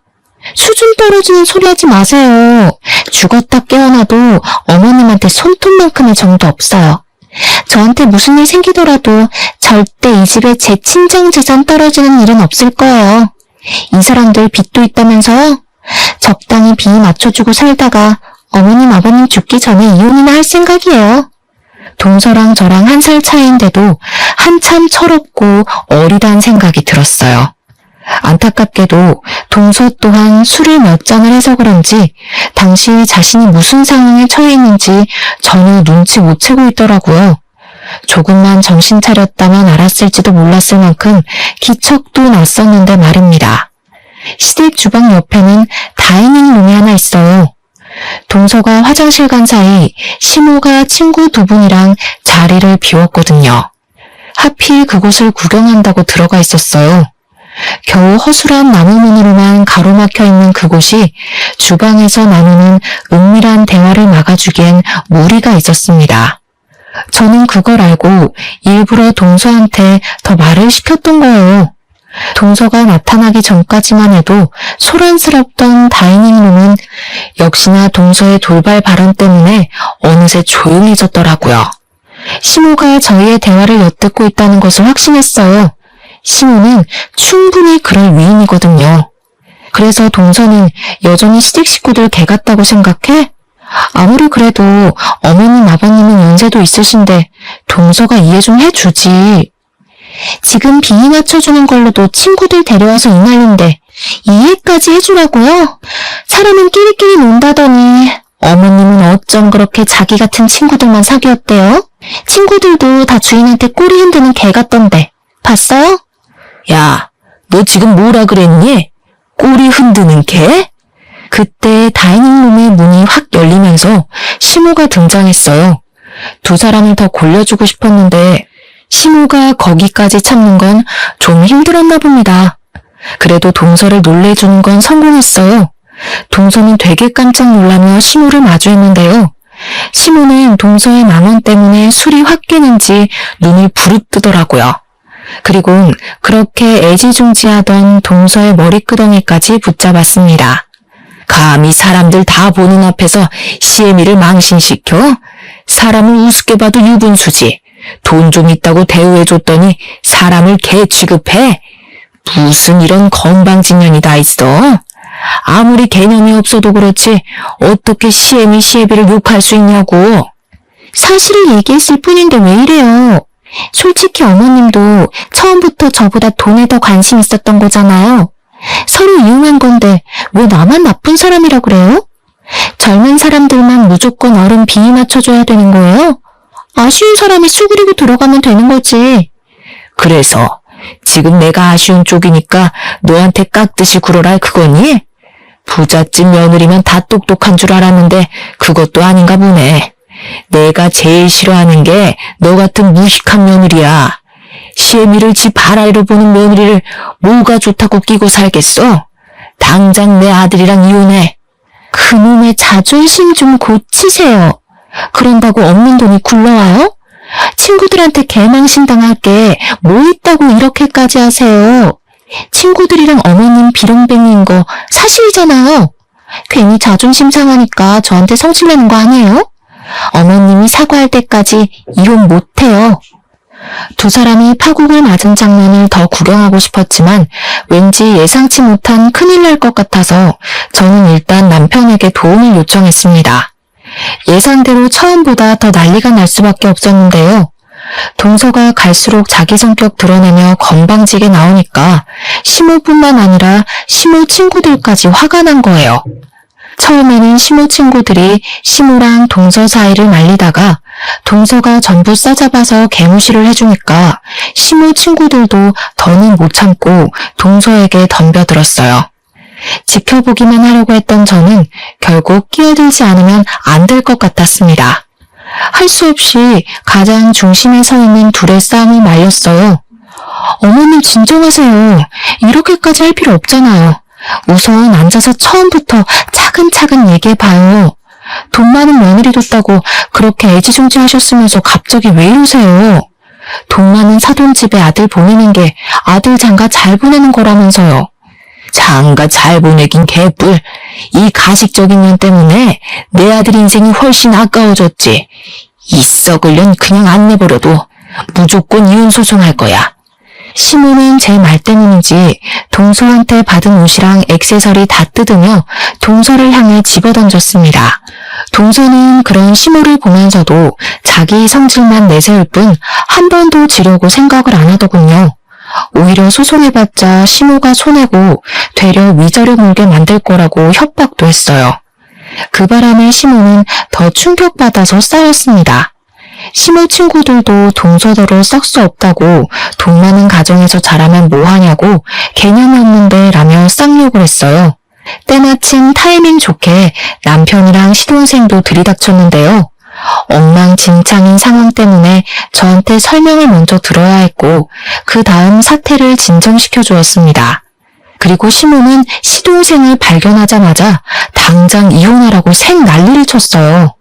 수준 떨어지는 소리 하지 마세요. 죽었다 깨어나도 어머님한테 손톱만큼의 정도 없어요. 저한테 무슨 일 생기더라도 절대 이 집에 제 친정 재산 떨어지는 일은 없을 거예요. 이 사람들 빚도 있다면서요? 적당히 비위 맞춰주고 살다가 어머님 아버님 죽기 전에 이혼이나 할 생각이에요. 동서랑 저랑 1살 차이인데도 한참 철없고 어리다는 생각이 들었어요. 안타깝게도 동서 또한 술을 몇 잔을 해서 그런지 당시 자신이 무슨 상황에 처해 있는지 전혀 눈치 못 채고 있더라고요. 조금만 정신 차렸다면 알았을지도 몰랐을 만큼 기척도 났었는데 말입니다. 시댁 주방 옆에는 다이닝 룸이 하나 있어요. 동서가 화장실 간 사이 시모가 친구 2분이랑 자리를 비웠거든요. 하필 그곳을 구경한다고 들어가 있었어요. 겨우 허술한 나무문으로만 가로막혀 있는 그곳이 주방에서 나누는 은밀한 대화를 막아주기엔 무리가 있었습니다. 저는 그걸 알고 일부러 동서한테 더 말을 시켰던 거예요. 동서가 나타나기 전까지만 해도 소란스럽던 다이닝룸은 역시나 동서의 돌발 발언 때문에 어느새 조용해졌더라고요. 시모가 저희의 대화를 엿듣고 있다는 것을 확신했어요. 시모는 충분히 그럴 위인이거든요. 그래서 동서는 여전히 시댁 식구들 개 같다고 생각해? 아무리 그래도 어머님 아버님은 연세도 있으신데 동서가 이해 좀 해주지. 지금 비위 맞춰주는 걸로도 친구들 데려와서 이 난리인데 이해까지 해주라고요? 사람은 끼리끼리 논다더니 어머님은 어쩜 그렇게 자기 같은 친구들만 사귀었대요? 친구들도 다 주인한테 꼬리 흔드는 개 같던데 봤어요? 야, 너 지금 뭐라 그랬니? 꼬리 흔드는 개? 그때 다이닝룸의 문이 확 열리면서 시모가 등장했어요. 두 사람을 더 골려주고 싶었는데 시모가 거기까지 참는 건 좀 힘들었나 봅니다. 그래도 동서를 놀래주는 건 성공했어요. 동서는 되게 깜짝 놀라며 시모를 마주했는데요. 시모는 동서의 망언 때문에 술이 확 깨는지 눈을 부릅뜨더라고요. 그리고 그렇게 애지중지하던 동서의 머리끄덩이까지 붙잡았습니다. 감히 사람들 다 보는 앞에서 시애미를 망신시켜? 사람을 우습게 봐도 유분수지. 돈 좀 있다고 대우해줬더니 사람을 개 취급해? 무슨 이런 건방진년이 다 있어? 아무리 개념이 없어도 그렇지 어떻게 시애미를 욕할 수 있냐고. 사실을 얘기했을 뿐인데 왜 이래요? 솔직히 어머님도 처음부터 저보다 돈에 더 관심 있었던 거잖아요. 서로 이용한 건데 왜 나만 나쁜 사람이라 그래요? 젊은 사람들만 무조건 어른 비위 맞춰줘야 되는 거예요? 아쉬운 사람이 쑥그리고 들어가면 되는 거지. 그래서 지금 내가 아쉬운 쪽이니까 너한테 깍듯이 굴어라 그거니? 부잣집 며느리면 다 똑똑한 줄 알았는데 그것도 아닌가 보네. 내가 제일 싫어하는 게 너 같은 무식한 며느리야. 시애미를 지 바라이로 보는 며느리를 뭐가 좋다고 끼고 살겠어? 당장 내 아들이랑 이혼해. 그놈의 자존심 좀 고치세요. 그런다고 없는 돈이 굴러와요? 친구들한테 개망신당할 게 뭐 있다고 이렇게까지 하세요? 친구들이랑 어머님 비렁뱅이인 거 사실이잖아요. 괜히 자존심 상하니까 저한테 성질내는 거 아니에요? 어머님이 사과할 때까지 이혼 못해요. 두 사람이 파국을 맞은 장면을 더 구경하고 싶었지만 왠지 예상치 못한 큰일 날 것 같아서 저는 일단 남편에게 도움을 요청했습니다. 예상대로 처음보다 더 난리가 날 수밖에 없었는데요. 동서가 갈수록 자기 성격 드러내며 건방지게 나오니까 시모뿐만 아니라 시모 친구들까지 화가 난 거예요. 처음에는 시모 친구들이 시모랑 동서 사이를 말리다가 동서가 전부 싸잡아서 개무시를 해주니까 시모 친구들도 더는 못 참고 동서에게 덤벼들었어요. 지켜보기만 하려고 했던 저는 결국 끼어들지 않으면 안 될 것 같았습니다. 할 수 없이 가장 중심에 서 있는 둘의 싸움이 말렸어요. 어머님 진정하세요. 이렇게까지 할 필요 없잖아요. 우선 앉아서 처음부터 차근차근 얘기해봐요. 돈 많은 며느리 뒀다고 그렇게 애지중지 하셨으면서 갑자기 왜 이러세요? 돈 많은 사돈집에 아들 보내는 게 아들 장가 잘 보내는 거라면서요. 장가 잘 보내긴 개뿔. 이 가식적인 년 때문에 내 아들 인생이 훨씬 아까워졌지. 이 썩을 년 그냥 안 내버려도 무조건 이혼 소송할 거야. 시모는 제 말 때문인지 동서한테 받은 옷이랑 액세서리 다 뜯으며 동서를 향해 집어던졌습니다. 동서는 그런 시모를 보면서도 자기 성질만 내세울 뿐 한 번도 지려고 생각을 안 하더군요. 오히려 소송해봤자 시모가 손해고 되려 위자료 물게 만들 거라고 협박도 했어요. 그 바람에 시모는 더 충격받아서 싸웠습니다. 시모 친구들도 동서더러 썩수 없다고 돈 많은 가정에서 자라면 뭐하냐고 개념이 없는데 라며 쌍욕을 했어요. 때마침 타이밍 좋게 남편이랑 시동생도 들이닥쳤는데요. 엉망진창인 상황 때문에 저한테 설명을 먼저 들어야 했고 그 다음 사태를 진정시켜 주었습니다. 그리고 시모는 시동생을 발견하자마자 당장 이혼하라고 생 난리를 쳤어요.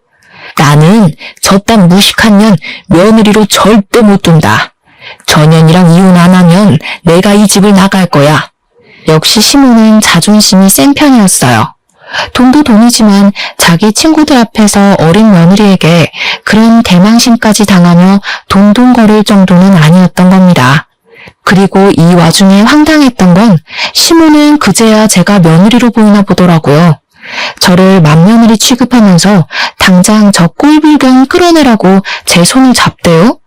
나는 저딴 무식한 년 며느리로 절대 못 둔다. 저 년이랑 이혼 안 하면 내가 이 집을 나갈 거야. 역시 시모는 자존심이 센 편이었어요. 돈도 돈이지만 자기 친구들 앞에서 어린 며느리에게 그런 개망신까지 당하며 돈돈거릴 정도는 아니었던 겁니다. 그리고 이 와중에 황당했던 건 시모는 그제야 제가 며느리로 보이나 보더라고요. 저를 맏며느리 취급하면서 당장 저 꼴불견 끌어내라고 제 손을 잡대요?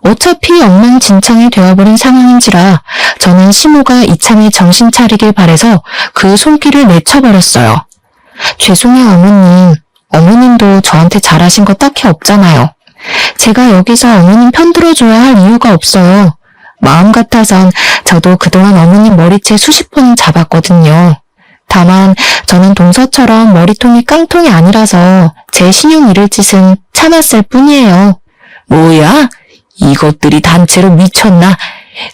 어차피 엉망진창이 되어버린 상황인지라 저는 시모가 이참에 정신 차리길 바래서 그 손길을 내쳐버렸어요. 죄송해요 어머님. 어머님도 저한테 잘하신 거 딱히 없잖아요. 제가 여기서 어머님 편들어줘야 할 이유가 없어요. 마음 같아선 저도 그동안 어머님 머리채 수십 번은 잡았거든요. 다만 저는 동서처럼 머리통이 깡통이 아니라서 제 신용 잃을 짓은 참았을 뿐이에요. 뭐야? 이것들이 단체로 미쳤나?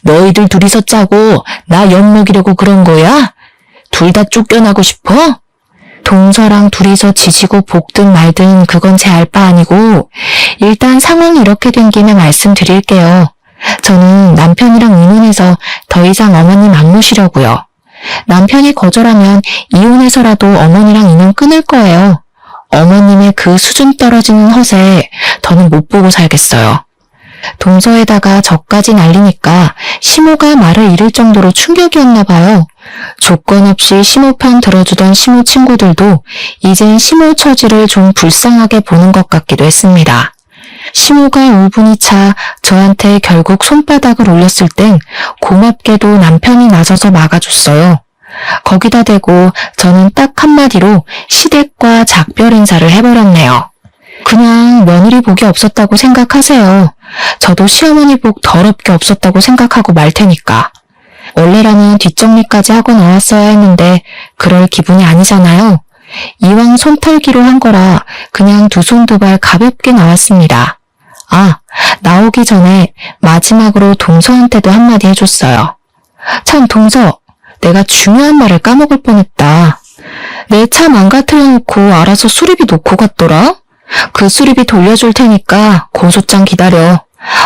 너희들 둘이서 짜고 나 엿먹이려고 그런 거야? 둘 다 쫓겨나고 싶어? 동서랑 둘이서 지지고 볶든 말든 그건 제 알 바 아니고 일단 상황이 이렇게 된 김에 말씀드릴게요. 저는 남편이랑 이혼해서 더 이상 어머님 안 모시려고요. 남편이 거절하면 이혼해서라도 어머니랑 인연 끊을 거예요. 어머님의 그 수준 떨어지는 허세 더는 못 보고 살겠어요. 동서에다가 저까지 날리니까 시모가 말을 잃을 정도로 충격이었나 봐요. 조건 없이 시모 편 들어주던 시모 친구들도 이젠 시모 처지를 좀 불쌍하게 보는 것 같기도 했습니다. 시모가 5분이 차 저한테 결국 손바닥을 올렸을 땐 고맙게도 남편이 나서서 막아줬어요. 거기다 대고 저는 딱 한마디로 시댁과 작별 인사를 해버렸네요. 그냥 며느리 복이 없었다고 생각하세요. 저도 시어머니 복 더럽게 없었다고 생각하고 말 테니까. 원래라면 뒷정리까지 하고 나왔어야 했는데 그럴 기분이 아니잖아요. 이왕 손털기로 한 거라 그냥 두 손 두 발 가볍게 나왔습니다. 아, 나오기 전에 마지막으로 동서한테도 한마디 해줬어요. 참 동서, 내가 중요한 말을 까먹을 뻔했다. 내 차 망가뜨려 놓고 알아서 수리비 놓고 갔더라? 그 수리비 돌려줄 테니까 고소장 기다려.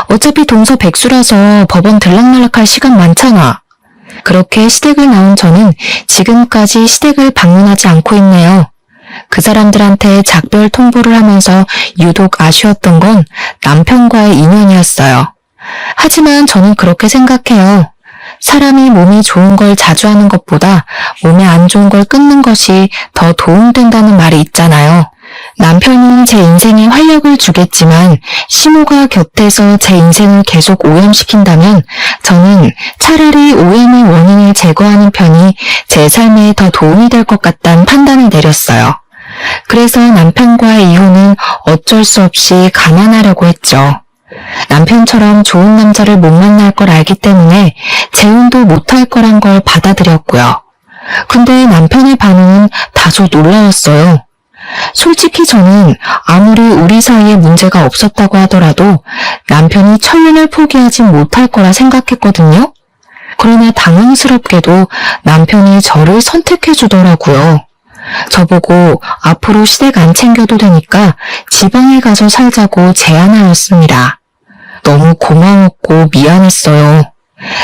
어차피 동서 백수라서 법원 들락날락할 시간 많잖아. 그렇게 시댁을 나온 저는 지금까지 시댁을 방문하지 않고 있네요. 그 사람들한테 작별 통보를 하면서 유독 아쉬웠던 건 남편과의 인연이었어요. 하지만 저는 그렇게 생각해요. 사람이 몸이 좋은 걸 자주 하는 것보다 몸에 안 좋은 걸 끊는 것이 더 도움된다는 말이 있잖아요. 남편은 제 인생에 활력을 주겠지만 시모가 곁에서 제 인생을 계속 오염시킨다면 저는 차라리 오염의 원인을 제거하는 편이 제 삶에 더 도움이 될 것 같다는 판단을 내렸어요. 그래서 남편과의 이혼은 어쩔 수 없이 감안하려고 했죠. 남편처럼 좋은 남자를 못 만날 걸 알기 때문에 재혼도 못할 거란 걸 받아들였고요. 근데 남편의 반응은 다소 놀라웠어요. 솔직히 저는 아무리 우리 사이에 문제가 없었다고 하더라도 남편이 천륜을 포기하지 못할 거라 생각했거든요. 그러나 당황스럽게도 남편이 저를 선택해 주더라고요. 저보고 앞으로 시댁 안 챙겨도 되니까 지방에 가서 살자고 제안하였습니다. 너무 고마웠고 미안했어요.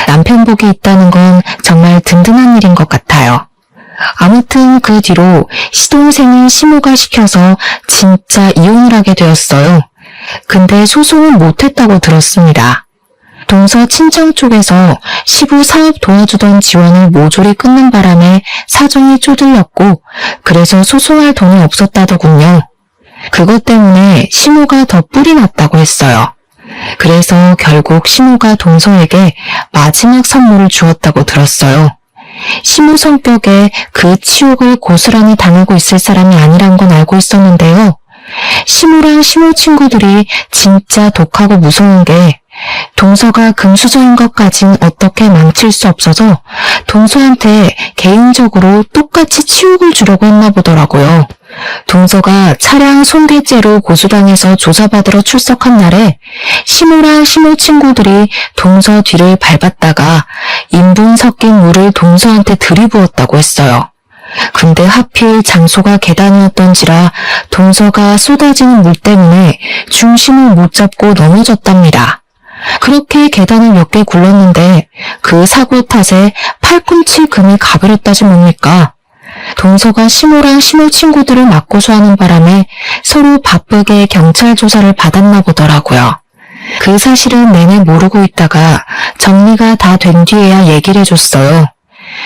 남편 복이 있다는 건 정말 든든한 일인 것 같아요. 아무튼 그 뒤로 시동생을 시모가 시켜서 진짜 이혼을 하게 되었어요. 근데 소송은 못했다고 들었습니다. 동서 친정 쪽에서 시부 사업 도와주던 지원을 모조리 끊는 바람에 사정이 쪼들렸고 그래서 소송할 돈이 없었다더군요. 그것 때문에 시모가 더 뿔이 났다고 했어요. 그래서 결국 시모가 동서에게 마지막 선물을 주었다고 들었어요. 시모 성격에 그 치욕을 고스란히 당하고 있을 사람이 아니란 건 알고 있었는데요. 시모랑 시모 친구들이 진짜 독하고 무서운 게 동서가 금수저인 것까진 어떻게 망칠 수 없어서 동서한테 개인적으로 똑같이 치욕을 주려고 했나 보더라고요. 동서가 차량 손괴죄로 고소당해서 조사받으러 출석한 날에 시모랑 시모 친구들이 동서 뒤를 밟았다가 인분 섞인 물을 동서한테 들이부었다고 했어요. 근데 하필 장소가 계단이었던지라 동서가 쏟아지는 물 때문에 중심을 못 잡고 넘어졌답니다. 그렇게 계단을 몇 개 굴렀는데 그 사고 탓에 팔꿈치 금이 가버렸다지 뭡니까? 동서가 시모랑 시모 친구들을 맞고소하는 바람에 서로 바쁘게 경찰 조사를 받았나 보더라고요. 그 사실은 내내 모르고 있다가 정리가 다 된 뒤에야 얘기를 해줬어요.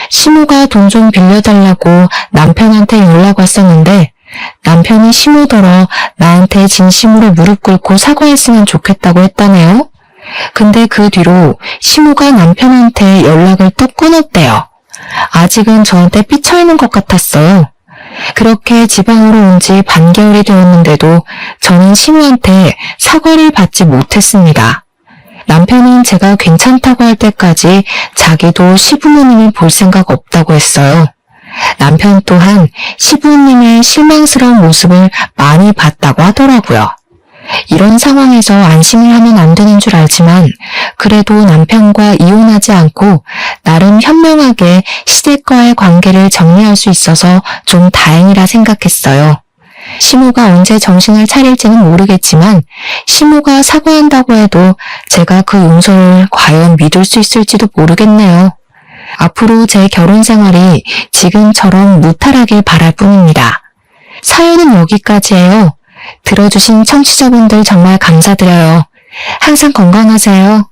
시모가 돈 좀 빌려달라고 남편한테 연락 왔었는데 남편이 시모더러 나한테 진심으로 무릎 꿇고 사과했으면 좋겠다고 했다네요. 근데 그 뒤로 시모가 남편한테 연락을 또 끊었대요. 아직은 저한테 삐쳐있는 것 같았어요. 그렇게 지방으로 온 지 반개월이 되었는데도 저는 시모한테 사과를 받지 못했습니다. 남편은 제가 괜찮다고 할 때까지 자기도 시부모님을 볼 생각 없다고 했어요. 남편 또한 시부모님의 실망스러운 모습을 많이 봤다고 하더라고요. 이런 상황에서 안심을 하면 안 되는 줄 알지만 그래도 남편과 이혼하지 않고 나름 현명하게 시댁과의 관계를 정리할 수 있어서 좀 다행이라 생각했어요. 시모가 언제 정신을 차릴지는 모르겠지만 시모가 사과한다고 해도 제가 그 용서를 과연 믿을 수 있을지도 모르겠네요. 앞으로 제 결혼 생활이 지금처럼 무탈하길 바랄 뿐입니다. 사연은 여기까지예요. 들어주신 청취자분들 정말 감사드려요. 항상 건강하세요.